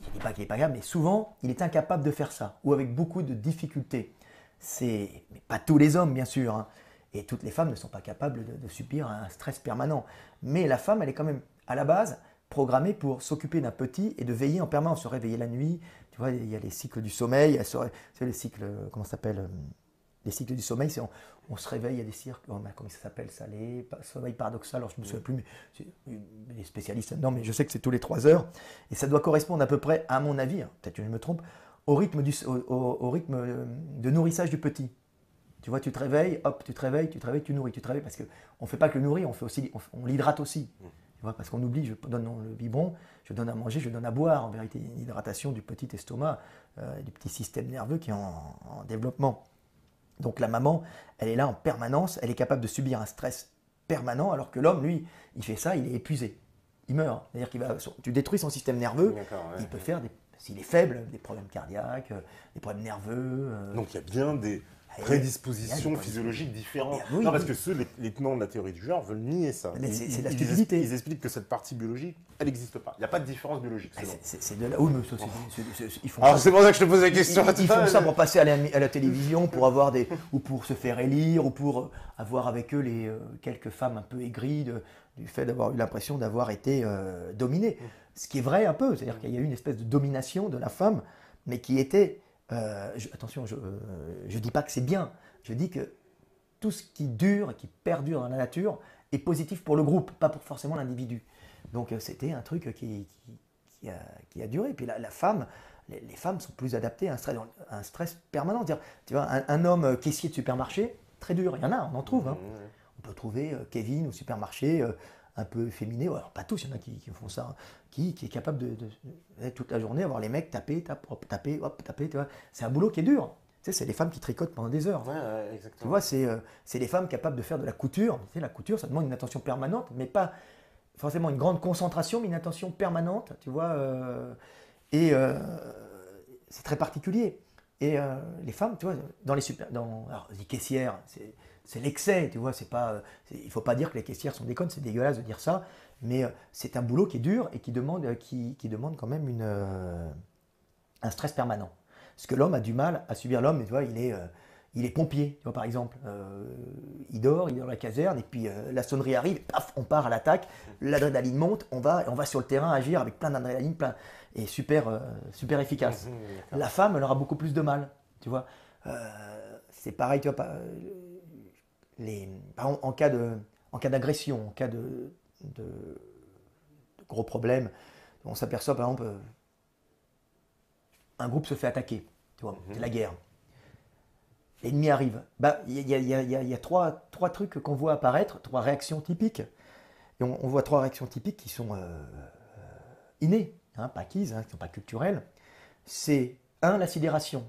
qu'il n'est pas capable, mais souvent, il est incapable de faire ça, ou avec beaucoup de difficultés. Mais pas tous les hommes, bien sûr, hein. Et toutes les femmes ne sont pas capables de subir un stress permanent. Mais la femme, elle est quand même, à la base, programmée pour s'occuper d'un petit et de veiller en permanence, se réveiller la nuit. Tu vois, il y a les cycles du sommeil, c'est les cycles, comment ça s'appelle, les cycles du sommeil, c'est on se réveille, il y a des cycles, comment ça s'appelle ça, les sommeil paradoxal, alors je ne me souviens plus, mais les spécialistes, non, mais je sais que c'est tous les 3 heures, et ça doit correspondre à peu près, à mon avis, hein, peut-être que je me trompe, au rythme de nourrissage du petit. Tu vois, tu te réveilles, hop, tu nourris, parce qu'on ne fait pas que le nourrir, on l'hydrate aussi. Tu vois, parce qu'on oublie, je donne le biberon, je donne à manger, je donne à boire, en vérité, une hydratation du petit estomac, du petit système nerveux qui est en développement. Donc la maman, elle est là en permanence, elle est capable de subir un stress permanent, alors que l'homme, lui, il fait ça, il est épuisé, il meurt. C'est-à-dire tu détruis son système nerveux, il peut faire, s'il est faible, des problèmes cardiaques, des problèmes nerveux. Donc il y a bien des prédispositions physiologiques différentes. Oui, non, parce que les tenants de la théorie du genre veulent nier ça. C'est la stupidité. Ils expliquent que cette partie biologique, elle n'existe pas. Il n'y a pas de différence biologique. C'est de là. Oui, mais ils font alors c'est pour ça que je te pose la question. Ils font ça pour passer à la télévision, pour avoir ou pour se faire élire, ou pour avoir avec eux quelques femmes un peu aigries du fait d'avoir eu l'impression d'avoir été dominées. Ce qui est vrai un peu, c'est-à-dire qu'il y a eu une espèce de domination de la femme, mais qui était... attention, je ne dis pas que c'est bien, je dis que tout ce qui dure et qui perdure dans la nature est positif pour le groupe, pas pour forcément l'individu. Donc c'était un truc qui a duré. Puis la femme, les femmes sont plus adaptées à un stress permanent. Tu vois, un homme caissier de supermarché, très dur, il y en a, on en trouve. Hein. On peut trouver Kevin au supermarché, un peu efféminé, alors pas tous, il y en a qui font ça, hein, qui est capable de toute la journée avoir les mecs taper, tu vois. C'est un boulot qui est dur. Tu sais, c'est les femmes qui tricotent pendant des heures. Ouais, exactement. Tu vois, c'est les femmes capables de faire de la couture. Tu sais, la couture, ça demande une attention permanente, mais pas forcément une grande concentration, mais une attention permanente, tu vois. C'est très particulier. Et les femmes, tu vois, dans les alors, les caissières, c'est l'excès, tu vois, il faut pas dire que les caissières sont des connes, c'est dégueulasse de dire ça, mais c'est un boulot qui est dur et qui demande quand même un stress permanent. Parce que l'homme a du mal à subir l'homme, tu vois, il est pompier, tu vois, par exemple. Il dort dans la caserne, et puis la sonnerie arrive, paf, on part à l'attaque, l'adrénaline monte, on va sur le terrain agir avec plein d'adrénaline, et super efficace. La femme, elle aura beaucoup plus de mal, tu vois. C'est pareil, tu vois, par exemple, en cas d'agression, en cas de gros problèmes, on s'aperçoit, par exemple, un groupe se fait attaquer, tu vois, c'est la guerre. L'ennemi arrive. Il y a trois trucs qu'on voit apparaître, trois réactions typiques. Et on voit trois réactions typiques qui sont innées, hein, pas acquises, qui ne sont pas culturelles. C'est la sidération.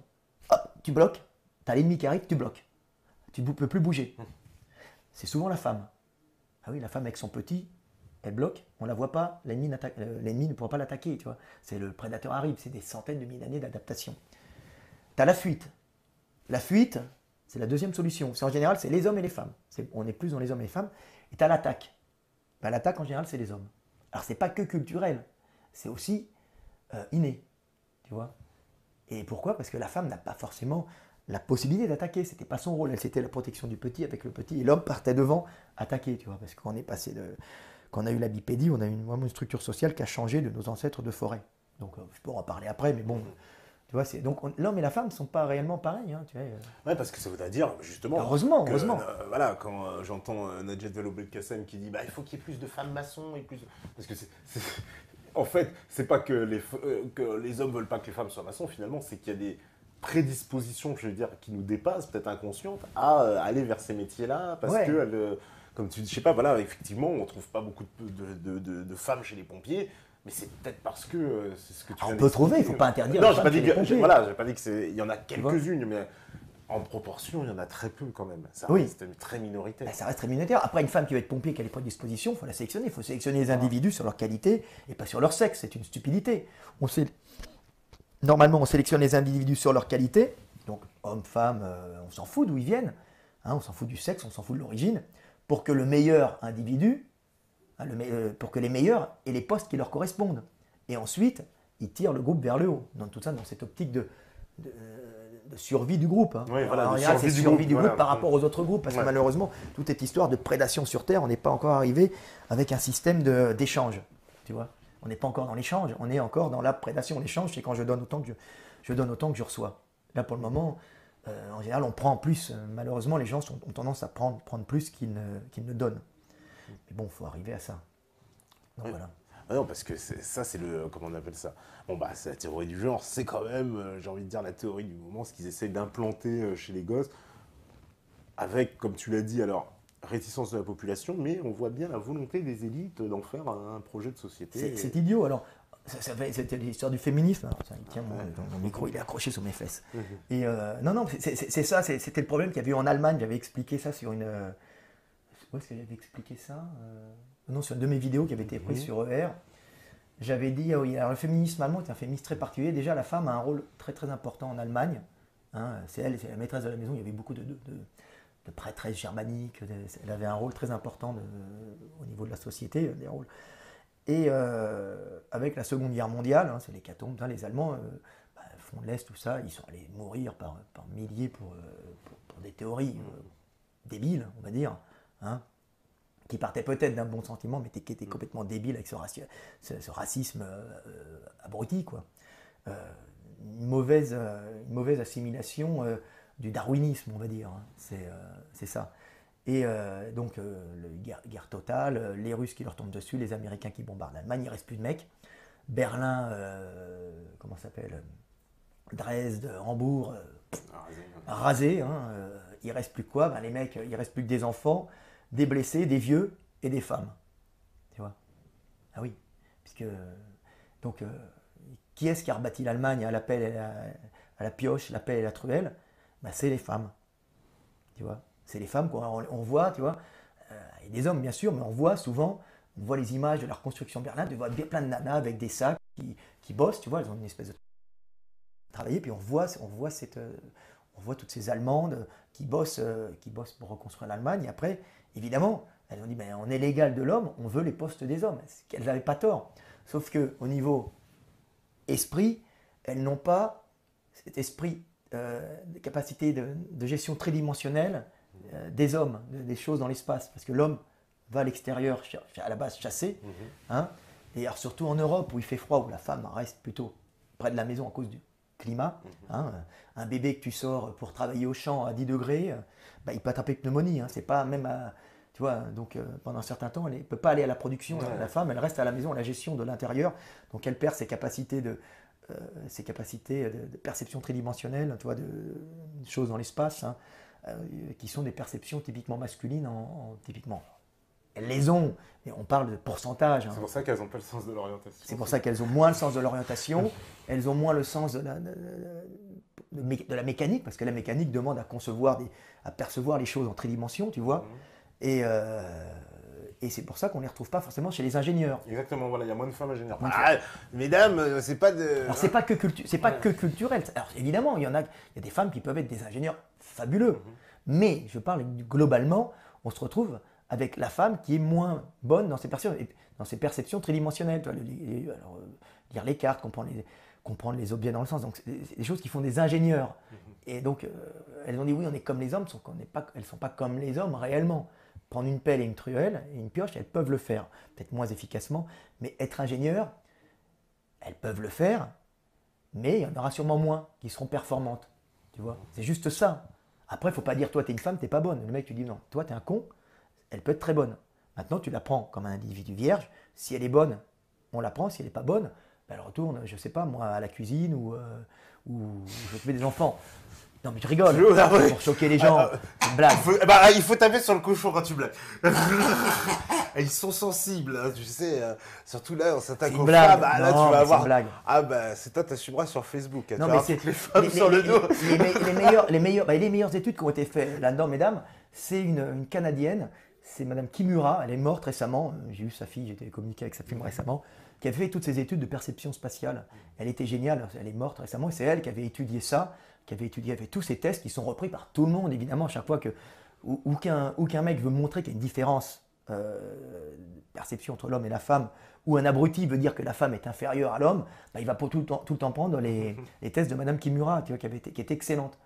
Hop, tu bloques. Tu as l'ennemi qui arrive, tu bloques. Tu ne peux plus bouger. C'est souvent la femme. Ah oui, la femme avec son petit, elle bloque, on ne la voit pas, l'ennemi ne pourra pas l'attaquer. Tu vois. C'est le prédateur arrive, c'est des centaines de milliers d'années d'adaptation. Tu as la fuite. La fuite, c'est la deuxième solution. En général, c'est les hommes et les femmes. On est plus dans les hommes et les femmes. Et tu as l'attaque. L'attaque, en général, c'est les hommes. Alors, ce n'est pas que culturel, c'est aussi inné. Tu vois. Et pourquoi? Parce que la femme n'a pas forcément la possibilité d'attaquer. Ce n'était pas son rôle. Elle, c'était la protection du petit avec le petit. Et l'homme partait devant attaquer. Tu vois. Parce qu'on est passé quand on a eu la bipédie, on a eu vraiment une structure sociale qui a changé de nos ancêtres de forêt. Donc, je peux en parler après, mais bon. Tu vois, donc l'homme et la femme ne sont pas réellement pareils. Hein, tu vois. Ouais, parce que ça voudrait dire, justement. Heureusement. Voilà, quand j'entends Najat Vallaud-Belkacem qui dit il faut qu'il y ait plus de femmes maçons et plus. Parce que en fait, c'est pas que les hommes veulent pas que les femmes soient maçons, finalement, c'est qu'il y a des prédispositions, je veux dire, qui nous dépassent, peut-être inconscientes, à aller vers ces métiers-là. Parce que, comme tu dis, je sais pas, voilà, effectivement, on trouve pas beaucoup de femmes chez les pompiers. Mais c'est peut-être parce que c'est ce que tu viens on peut trouver, il ne faut pas interdire. Non, j'ai pas dit qu'il y en a quelques-unes, mais en proportion, il y en a très peu quand même. Ça reste très minoritaire. Ça reste très minoritaire. Après, une femme qui va être pompier, qui a les prédispositions, il faut la sélectionner. Il faut sélectionner les individus sur leur qualité et pas sur leur sexe. C'est une stupidité. Normalement, on sélectionne les individus sur leur qualité. Donc, hommes, femmes, on s'en fout d'où ils viennent. Hein, on s'en fout du sexe, on s'en fout de l'origine. Pour que le meilleur individu, pour que les meilleurs aient les postes qui leur correspondent. Et ensuite, ils tirent le groupe vers le haut. Donc tout ça dans cette optique de survie du groupe. Hein. Oui, voilà, c'est survie du groupe par rapport aux autres groupes. Parce que malheureusement, toute cette histoire de prédation sur Terre, on n'est pas encore arrivé avec un système d'échange. Tu vois, on n'est pas encore dans l'échange, on est encore dans la prédation. L'échange, c'est quand je donne autant que je reçois. Là, pour le moment, en général, on prend plus. Malheureusement, les gens ont tendance à prendre plus qu'ils ne donnent. Mais bon, il faut arriver à ça. Donc, voilà. Ah non, parce que c'est comment on appelle ça? Bon, c'est la théorie du genre, c'est quand même, j'ai envie de dire, la théorie du moment, ce qu'ils essayent d'implanter chez les gosses, avec, comme tu l'as dit, alors, réticence de la population, mais on voit bien la volonté des élites d'en faire un projet de société. C'est idiot, alors. C'était l'histoire du féminisme. Tiens, mon micro, il est accroché sur mes fesses. Et non, c'est ça, c'était le problème qu'il y avait eu en Allemagne. J'avais expliqué ça sur une... Où est-ce que j'avais expliqué ça Non, sur une de mes vidéos qui avait été prise sur ER. J'avais dit, oui, alors le féminisme allemand est un féminisme très particulier. Déjà, la femme a un rôle très très important en Allemagne. Hein, c'est la maîtresse de la maison. Il y avait beaucoup de prêtresses germaniques. Elle avait un rôle très important au niveau de la société, des rôles. Et avec la Seconde Guerre mondiale, c'est l'hécatombe, les Allemands font de l'Est, tout ça, ils sont allés mourir par milliers pour des théories débiles, on va dire. Hein, qui partait peut-être d'un bon sentiment, mais qui était complètement débile avec ce racisme abruti, quoi. Une mauvaise assimilation du darwinisme, on va dire. Hein. C'est ça. Et donc, guerre totale, les Russes qui leur tombent dessus, les Américains qui bombardent l'Allemagne, il ne reste plus de mecs. Berlin, comment ça s'appelle, Dresde, Hambourg, rasé. Hein, il ne reste plus quoi? Les mecs, il ne reste plus que des enfants, des blessés, des vieux et des femmes. Tu vois? Ah oui. Puisque, donc, qui est-ce qui a rebâti l'Allemagne à la pelle et à la pioche, la pelle et la truelle? C'est les femmes. Tu vois? C'est les femmes qu'on voit, tu vois. Et des hommes, bien sûr, mais on voit les images de la reconstruction de Berlin, tu vois plein de nanas avec des sacs qui bossent, tu vois, elles ont une espèce de travailler. Puis on voit toutes ces Allemandes qui bossent pour reconstruire l'Allemagne. Et après, évidemment, elles ont dit, ben, on est l'égal de l'homme, on veut les postes des hommes. Elles n'avaient pas tort. Sauf qu'au niveau esprit, elles n'ont pas cet esprit de capacité de gestion tridimensionnelle des hommes, des choses dans l'espace. Parce que l'homme va à l'extérieur, à la base, chasser. Hein, et alors, surtout en Europe, où il fait froid, où la femme reste plutôt près de la maison à cause du climat. Hein, un bébé que tu sors pour travailler au champ à 10 degrés, bah, il peut attraper pneumonie. Hein, c'est pas même tu vois, donc pendant un certain temps, elle ne peut pas aller à la production. Ouais. La femme, elle reste à la maison, à la gestion de l'intérieur. Donc elle perd ses capacités de perception tridimensionnelle, tu vois, de choses dans l'espace, hein, qui sont des perceptions typiquement masculines, typiquement. Elles les ont, mais on parle de pourcentage. Hein. C'est pour ça qu'elles n'ont pas le sens de l'orientation. C'est pour ça qu'elles ont moins le sens de l'orientation, elles ont moins le sens de la mécanique, parce que la mécanique demande à à percevoir les choses en tridimension, tu vois. Et c'est pour ça qu'on ne les retrouve pas forcément chez les ingénieurs. Exactement, voilà, il y a moins de femmes ingénieurs. Mesdames, c'est pas de... Alors, c'est pas que culturel. Alors, évidemment, il y a des femmes qui peuvent être des ingénieurs fabuleux. Mais, je parle globalement, on se retrouve avec la femme qui est moins bonne dans ses perceptions tridimensionnelles. Tu vois, lire les cartes, comprendre les objets dans le sens. Donc, c'est des choses qui font des ingénieurs. Et donc, elles ont dit, oui, on est comme les hommes, sauf elles ne sont pas comme les hommes réellement. Prendre une pelle et une truelle et une pioche, elles peuvent le faire, peut-être moins efficacement, mais être ingénieur, elles peuvent le faire, mais il y en aura sûrement moins qui seront performantes. Tu vois, c'est juste ça. Après, il ne faut pas dire, toi, tu es une femme, tu n'es pas bonne. Le mec, tu dis, non, toi, tu es un con, elle peut être très bonne. Maintenant, tu la prends comme un individu vierge. Si elle est bonne, on la prend. Si elle n'est pas bonne, ben, elle retourne, je ne sais pas, moi, à la cuisine ou je fais des enfants. Non mais je rigole, pour choquer les gens, c'est une blague. Il faut taper sur le cochon quand tu blagues. Ils sont sensibles, hein, tu sais, surtout là, on s'attaque aux femmes, là tu vas avoir... Ah bah c'est toi, t'assumeras sur Facebook, non, mais toutes les femmes sur le dos. Les meilleures études qui ont été faites là-dedans, mesdames, c'est une Canadienne, c'est Madame Kimura, elle est morte récemment, j'ai eu sa fille, j'ai été communiqué avec sa fille récemment, qui avait fait toutes ces études de perception spatiale. Elle était géniale, elle est morte récemment, et c'est elle qui avait étudié ça, qui avait tous ces tests qui sont repris par tout le monde, évidemment, à chaque fois qu'un mec veut montrer qu'il y a une différence de perception entre l'homme et la femme, ou un abruti veut dire que la femme est inférieure à l'homme, bah, il va tout le temps prendre les tests de Madame Kimura, tu vois, qui est excellente.